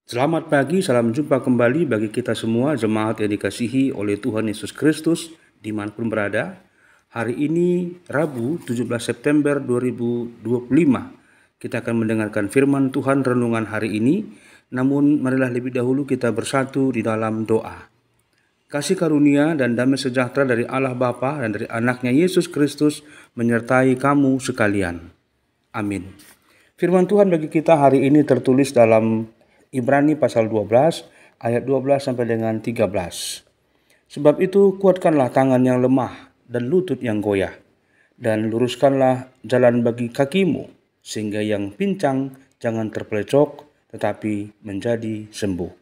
Selamat pagi, salam jumpa kembali bagi kita semua jemaat yang dikasihi oleh Tuhan Yesus Kristus dimanapun berada. Hari ini Rabu 17 September 2025 kita akan mendengarkan firman Tuhan renungan hari ini. Namun marilah lebih dahulu kita bersatu di dalam doa. Kasih karunia dan damai sejahtera dari Allah Bapa dan dari anaknya Yesus Kristus menyertai kamu sekalian. Amin. Firman Tuhan bagi kita hari ini tertulis dalam Ibrani pasal 12 ayat 12 sampai dengan 13. Sebab itu kuatkanlah tangan yang lemah dan lutut yang goyah, dan luruskanlah jalan bagi kakimu, sehingga yang pincang jangan terpelecok tetapi menjadi sembuh.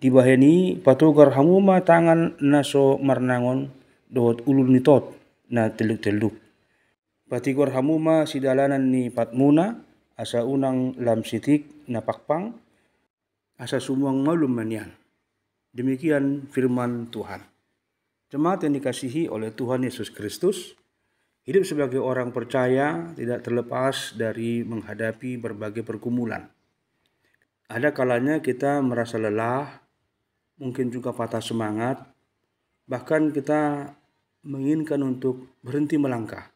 Dibaheni patugar hamuma tangan naso marnangon dohot ulun nitot na teluk-teluk. Patigor hamuma sidalanan ni patmuna asa unang lam sitik na pakpang asa sumuang malum manian. Demikian firman Tuhan. Jemaat yang dikasihi oleh Tuhan Yesus Kristus, hidup sebagai orang percaya tidak terlepas dari menghadapi berbagai pergumulan. Ada kalanya kita merasa lelah, mungkin juga patah semangat, bahkan kita menginginkan untuk berhenti melangkah.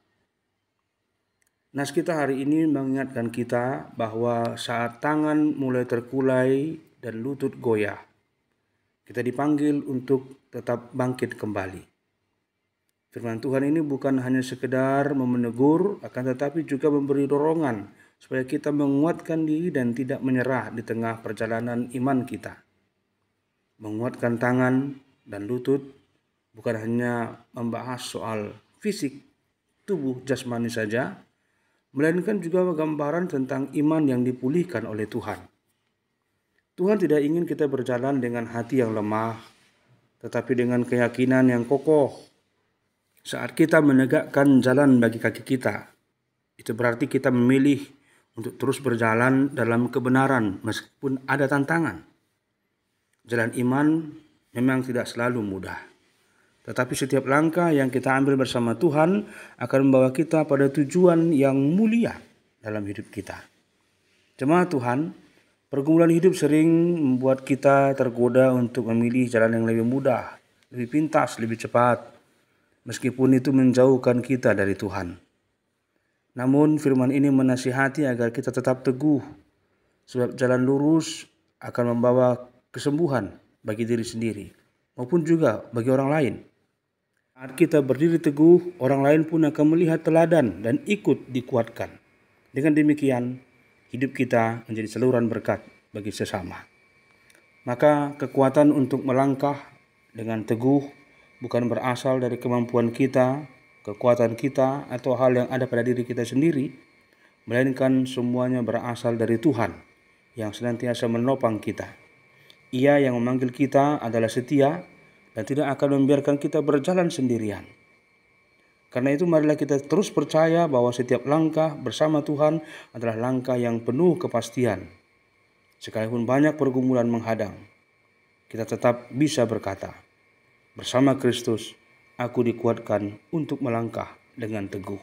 Nas kita hari ini mengingatkan kita bahwa saat tangan mulai terkulai dan lutut goyah, kita dipanggil untuk tetap bangkit kembali. Firman Tuhan ini bukan hanya sekedar menegur, akan tetapi juga memberi dorongan supaya kita menguatkan diri dan tidak menyerah di tengah perjalanan iman kita. Menguatkan tangan dan lutut bukan hanya membahas soal fisik tubuh jasmani saja, melainkan juga gambaran tentang iman yang dipulihkan oleh Tuhan. Tuhan tidak ingin kita berjalan dengan hati yang lemah, tetapi dengan keyakinan yang kokoh. Saat kita menegakkan jalan bagi kaki kita, itu berarti kita memilih untuk terus berjalan dalam kebenaran meskipun ada tantangan. Jalan iman memang tidak selalu mudah, tetapi setiap langkah yang kita ambil bersama Tuhan akan membawa kita pada tujuan yang mulia dalam hidup kita. Jemaat Tuhan, pergumulan hidup sering membuat kita tergoda untuk memilih jalan yang lebih mudah, lebih pintas, lebih cepat, meskipun itu menjauhkan kita dari Tuhan. Namun firman ini menasihati agar kita tetap teguh, sebab jalan lurus akan membawa kesembuhan bagi diri sendiri, maupun juga bagi orang lain. Saat kita berdiri teguh, orang lain pun akan melihat teladan dan ikut dikuatkan. Dengan demikian, hidup kita menjadi saluran berkat bagi sesama. Maka kekuatan untuk melangkah dengan teguh bukan berasal dari kemampuan kita, kekuatan kita, atau hal yang ada pada diri kita sendiri, melainkan semuanya berasal dari Tuhan yang senantiasa menopang kita. Ia yang memanggil kita adalah setia dan tidak akan membiarkan kita berjalan sendirian. Karena itu marilah kita terus percaya bahwa setiap langkah bersama Tuhan adalah langkah yang penuh kepastian. Sekalipun banyak pergumulan menghadang, kita tetap bisa berkata, bersama Kristus, aku dikuatkan untuk melangkah dengan teguh.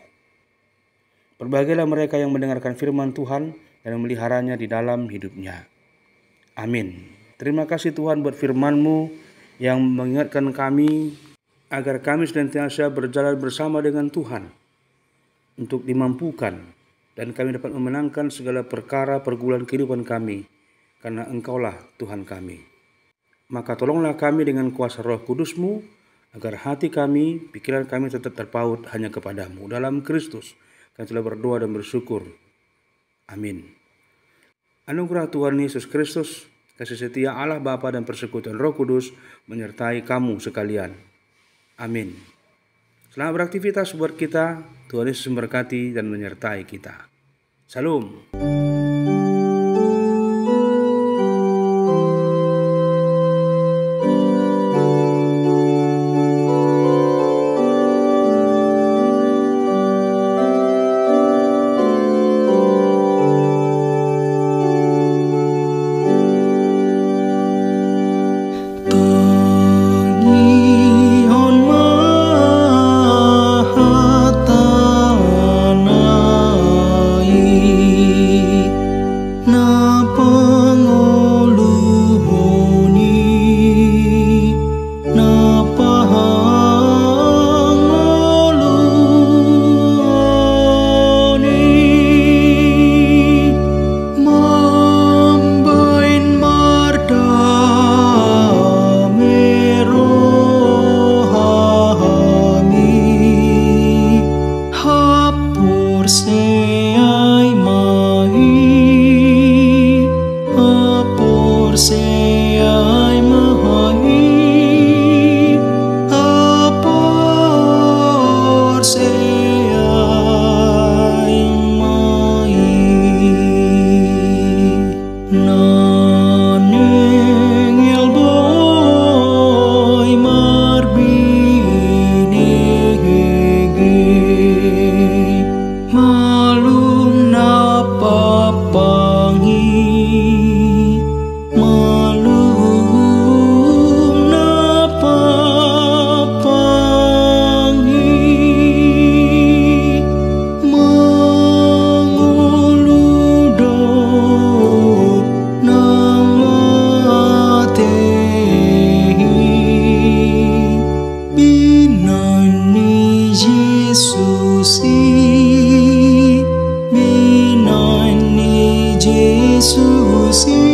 Berbahagialah mereka yang mendengarkan firman Tuhan dan memeliharanya di dalam hidupnya. Amin. Terima kasih Tuhan buat firman-Mu yang mengingatkan kami agar kami senantiasa berjalan bersama dengan Tuhan untuk dimampukan dan kami dapat memenangkan segala perkara pergumulan kehidupan kami, karena Engkaulah Tuhan kami. Maka tolonglah kami dengan kuasa Roh Kudus-Mu agar hati kami, pikiran kami tetap terpaut hanya kepadamu. Dalam Kristus kami telah berdoa dan bersyukur. Amin. Anugerah Tuhan Yesus Kristus, kasih setia Allah Bapa dan persekutuan Roh Kudus menyertai kamu sekalian. Amin. Selamat beraktivitas buat kita. Tuhan Yesus memberkati dan menyertai kita. Salam. Mahatanai Yesus.